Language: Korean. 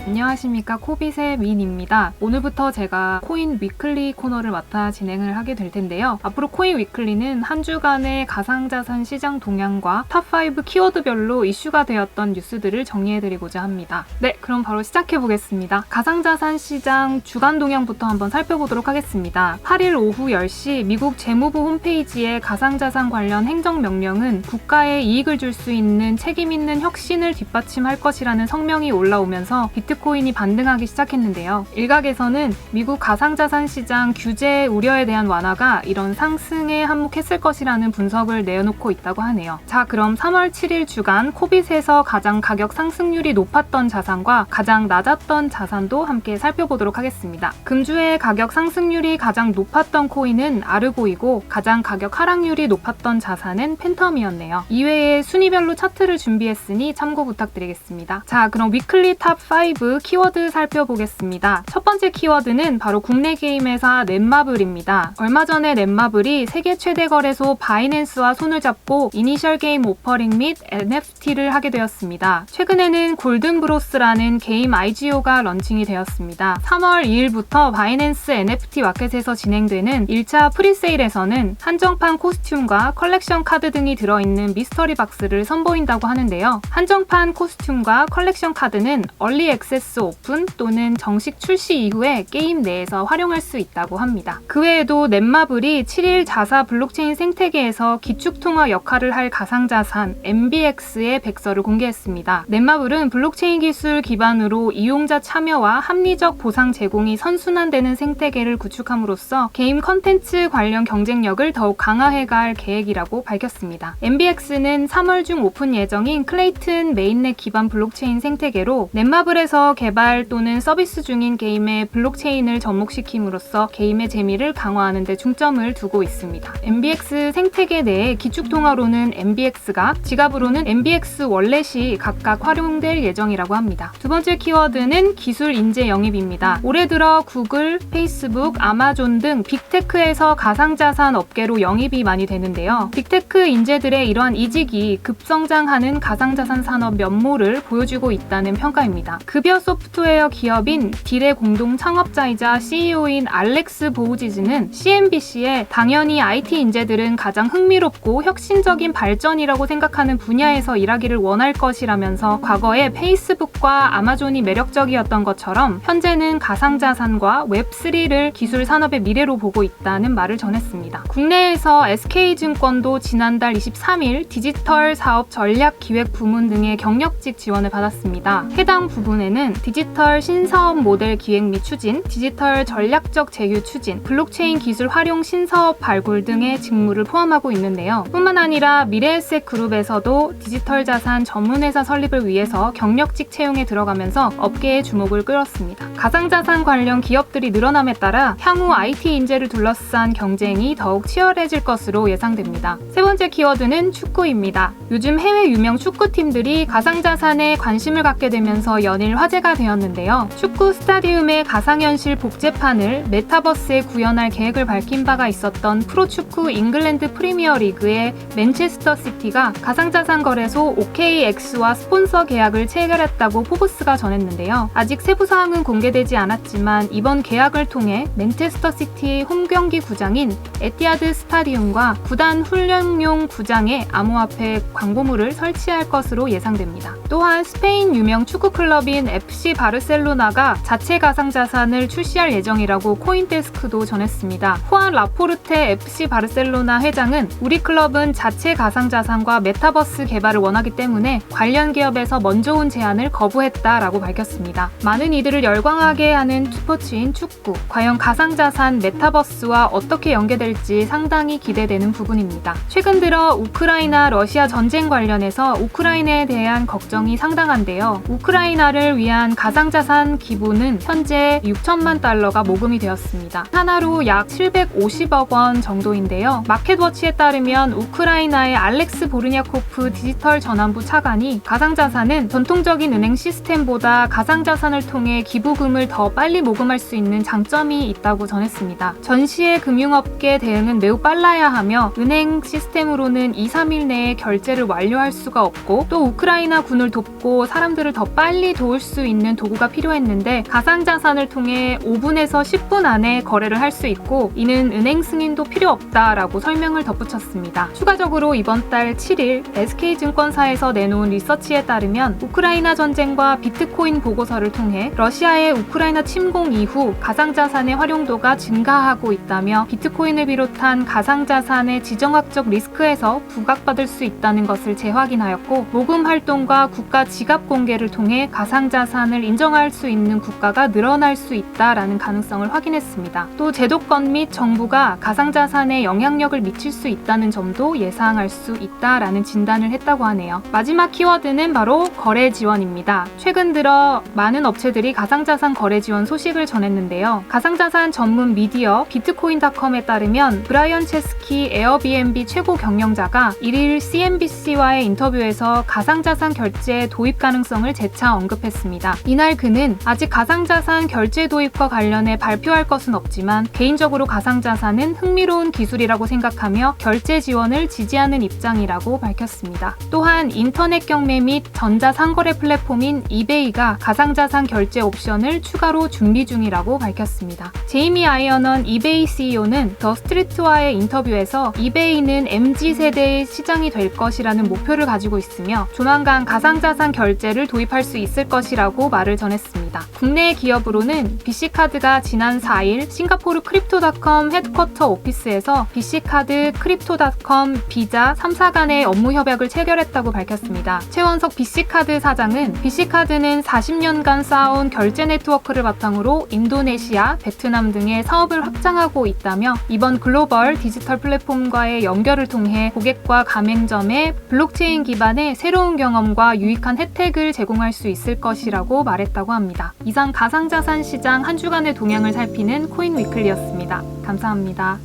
안녕하십니까, 코빗의 민입니다. 오늘부터 제가 코인 위클리 코너를 맡아 진행을 하게 될 텐데요. 앞으로 코인 위클리는 한 주간의 가상자산 시장 동향과 탑5 키워드별로 이슈가 되었던 뉴스들을 정리해드리고자 합니다. 네, 그럼 바로 시작해보겠습니다. 가상자산 시장 주간 동향부터 한번 살펴보도록 하겠습니다. 8일 오후 10시 미국 재무부 홈페이지에 가상자산 관련 행정명령은 국가에 이익을 줄 수 있는 책임 있는 혁신을 뒷받침할 것이라는 성명이 올라오면서 비트코인이 반등하기 시작했는데요. 일각에서는 미국 가상자산 시장 규제 우려에 대한 완화가 이런 상승에 한몫했을 것이라는 분석을 내놓고 있다고 하네요. 자, 그럼 3월 7일 주간 코빗에서 가장 가격 상승률이 높았던 자산과 가장 낮았던 자산도 함께 살펴보도록 하겠습니다. 금주의 가격 상승률이 가장 높았던 코인은 아르고이고 가장 가격 하락률이 높았던 자산은 팬텀이었네요. 이외에 순위별로 차트를 준비했으니 참고 부탁드리겠습니다. 자, 그럼 위클리 탑5 키워드 살펴보겠습니다. 첫 번째 키워드는 바로 국내 게임 회사 넷마블입니다. 얼마 전에 넷마블이 세계 최대 거래소 바이낸스와 손을 잡고 이니셜 게임 오퍼링 및 NFT를 하게 되었습니다. 최근에는 골든브로스라는 게임 IGO가 런칭이 되었습니다. 3월 2일부터 바이낸스 NFT 마켓에서 진행되는 1차 프리세일에서는 한정판 코스튬과 컬렉션 카드 등이 들어있는 미스터리 박스를 선보인다고 하는데요. 한정판 코스튬과 컬렉션 카드는 얼리 액세스 오픈 또는 정식 출시 이후에 게임 내에서 활용할 수 있다고 합니다. 그 외에도 넷마블이 7일 자사 블록체인 생태계에서 기축통화 역할을 할 가상자산 MBX의 백서를 공개했습니다. 넷마블은 블록체인 기술 기반으로 이용자 참여와 합리적 보상 제공이 선순환되는 생태계를 구축함으로써 게임 컨텐츠 관련 경쟁력을 더욱 강화해갈 계획이라고 밝혔습니다. MBX는 3월 중 오픈 예정인 클레이튼 메인넷 기반 블록체인 생태계로 넷마블에서 개발 또는 서비스 중인 게임의 블록체인을 접목시킴으로써 게임의 재미를 강화하는 데 중점을 두고 있습니다. MBX 생태계 내에 기축통화로는 MBX가, 지갑으로는 MBX 월렛이 각각 활용될 예정이라고 합니다. 두 번째 키워드는 기술 인재 영입입니다. 올해 들어 구글, 페이스북, 아마존 등 빅테크에서 가상자산 업계로 영입이 많이 되는데요. 빅테크 인재들의 이러한 이직이 급성장하는 가상자산 산업 면모를 보여주고 있다는 평가입니다. 급여 소프트웨어 기업인 딜의 공동 창업자이자 CEO인 알렉스 보우지즈는 CNBC에 당연히 IT 인재들은 가장 흥미롭고 혁신적인 발전이라고 생각하는 분야에서 일하기를 원할 것이라면서 과거에 페이스북과 아마존이 매력적이었던 것처럼 현재는 가상자산과 웹3를 기술 산업의 미래로 보고 있다는 말을 전했습니다. 국내에서 SK증권도 지난달 23일 디지털 사업 전략 기획 부문 등의 경력직 지원을 받았습니다. 해당 부분에는 디지털 신사업 모델 기획 및 추진, 디지털 전략적 제휴 추진, 블록체인 기술 활용 신사업 발굴 등의 직무를 포함하고 있는데요. 뿐만 아니라 미래에셋 그룹에서도 디지털 자산 전문회사 설립을 위해서 경력직 채용에 들어가면서 업계의 주목을 끌었습니다. 가상자산 관련 기업들이 늘어남에 따라 향후 IT 인재를 둘러싼 경쟁이 더욱 치열해질 것으로 예상됩니다. 세 번째 키워드는 축구입니다. 요즘 해외 유명 축구팀들이 가상자산에 관심을 갖게 되면서 연일 화제가 되었는데요. 축구 스타디움의 가상현실 복제판을 메타버스에 구현할 계획을 밝힌 바가 있었던 프로축구 잉글랜드 프리미어리그의 맨체스터 시티가 가상자산 거래소 OKX와 스폰서 계약을 체결했다고 포브스가 전했는데요. 아직 세부 사항은 공개되지 않았지만 이번 계약을 통해 맨체스터 시티의 홈경기 구장인 에티하드 스타디움과 구단 훈련용 구장에 암호화폐 광고물을 설치할 것으로 예상됩니다. 또한 스페인 유명 축구 클럽인 FC 바르셀로나가 자체 가상자산을 출시할 예정이라고 코인데스크도 전했습니다. 후안 라포르테 FC 바르셀로나 회장은 우리 클럽은 자체 가상자산과 메타버스 개발을 원하기 때문에 관련 기업에서 먼저 온 제안을 거부했다라고 밝혔습니다. 많은 이들을 열광하게 하는 스포츠인 축구, 과연 가상자산 메타버스와 어떻게 연계될지 상당히 기대되는 부분입니다. 최근 들어 우크라이나 러시아 전쟁 관련해서 우크라이나에 대한 걱정이 상당한데요. 우크라이나를 위한 가상자산 기부는 현재 6천만 달러가 모금이 되었습니다. 하나로 약 750억 원 정도인데요. 마켓워치에 따르면 우크라이나의 알렉스 보르냐코프 디지털 전환부 차관이 가상자산은 전통적인 은행 시스템보다 가상자산을 통해 기부금을 더 빨리 모금할 수 있는 장점이 있다고 전했습니다. 전시의 금융업계 대응은 매우 빨라야 하며 은행 시스템으로는 2-3일 내에 결제를 완료할 수가 없고 또 우크라이나 군을 돕고 사람들을 더 빨리 도울 수 수 있는 도구가 필요했는데 가상자산을 통해 5분에서 10분 안에 거래를 할 수 있고 이는 은행 승인도 필요 없다라고 설명을 덧붙였습니다. 추가적으로 이번 달 7일 SK증권사에서 내놓은 리서치에 따르면 우크라이나 전쟁과 비트코인 보고서를 통해 러시아의 우크라이나 침공 이후 가상자산의 활용도가 증가하고 있다며 비트코인을 비롯한 가상자산의 지정학적 리스크에서 부각받을 수 있다는 것을 재확인하였고 모금 활동과 국가 지갑 공개를 통해 가상자산을 인정할 수 있는 국가가 늘어날 수 있다라는 가능성을 확인했습니다. 또 제도권 및 정부가 가상자산에 영향력을 미칠 수 있다는 점도 예상할 수 있다라는 진단을 했다고 하네요. 마지막 키워드는 바로 거래 지원입니다. 최근 들어 많은 업체들이 가상자산 거래 지원 소식을 전했는데요. 가상자산 전문 미디어 비트코인닷컴에 따르면 브라이언 체스키 에어비앤비 최고 경영자가 1일 CNBC와의 인터뷰에서 가상자산 결제 도입 가능성을 재차 언급했습니다. 이날 그는 아직 가상자산 결제 도입과 관련해 발표할 것은 없지만 개인적으로 가상자산은 흥미로운 기술이라고 생각하며 결제 지원을 지지하는 입장이라고 밝혔습니다. 또한 인터넷 경매 및 전자상거래 플랫폼인 이베이가 가상자산 결제 옵션을 추가로 준비 중이라고 밝혔습니다. 제이미 아이어넌 이베이 CEO는 더 스트리트와의 인터뷰에서 이베이는 MZ세대의 시장이 될 것이라는 목표를 가지고 있으며 조만간 가상자산 결제를 도입할 수 있을 것이라고 말을 전했습니다. 국내 기업으로는 BC카드가 지난 4일 싱가포르 크립토닷컴 헤드쿼터 오피스에서 BC카드, 크립토닷컴, 비자 3사 간의 업무 협약을 체결했다고 밝혔습니다. 최원석 BC카드 사장은 BC카드는 40년간 쌓아온 결제 네트워크를 바탕으로 인도네시아, 베트남 등의 사업을 확장하고 있다며 이번 글로벌 디지털 플랫폼과의 연결을 통해 고객과 가맹점에 블록체인 기반의 새로운 경험과 유익한 혜택을 제공할 수 있을 것이라고 말했다고 합니다. 이상 가상자산 시장 한 주간의 동향을 살피는 코인 위클리였습니다. 감사합니다.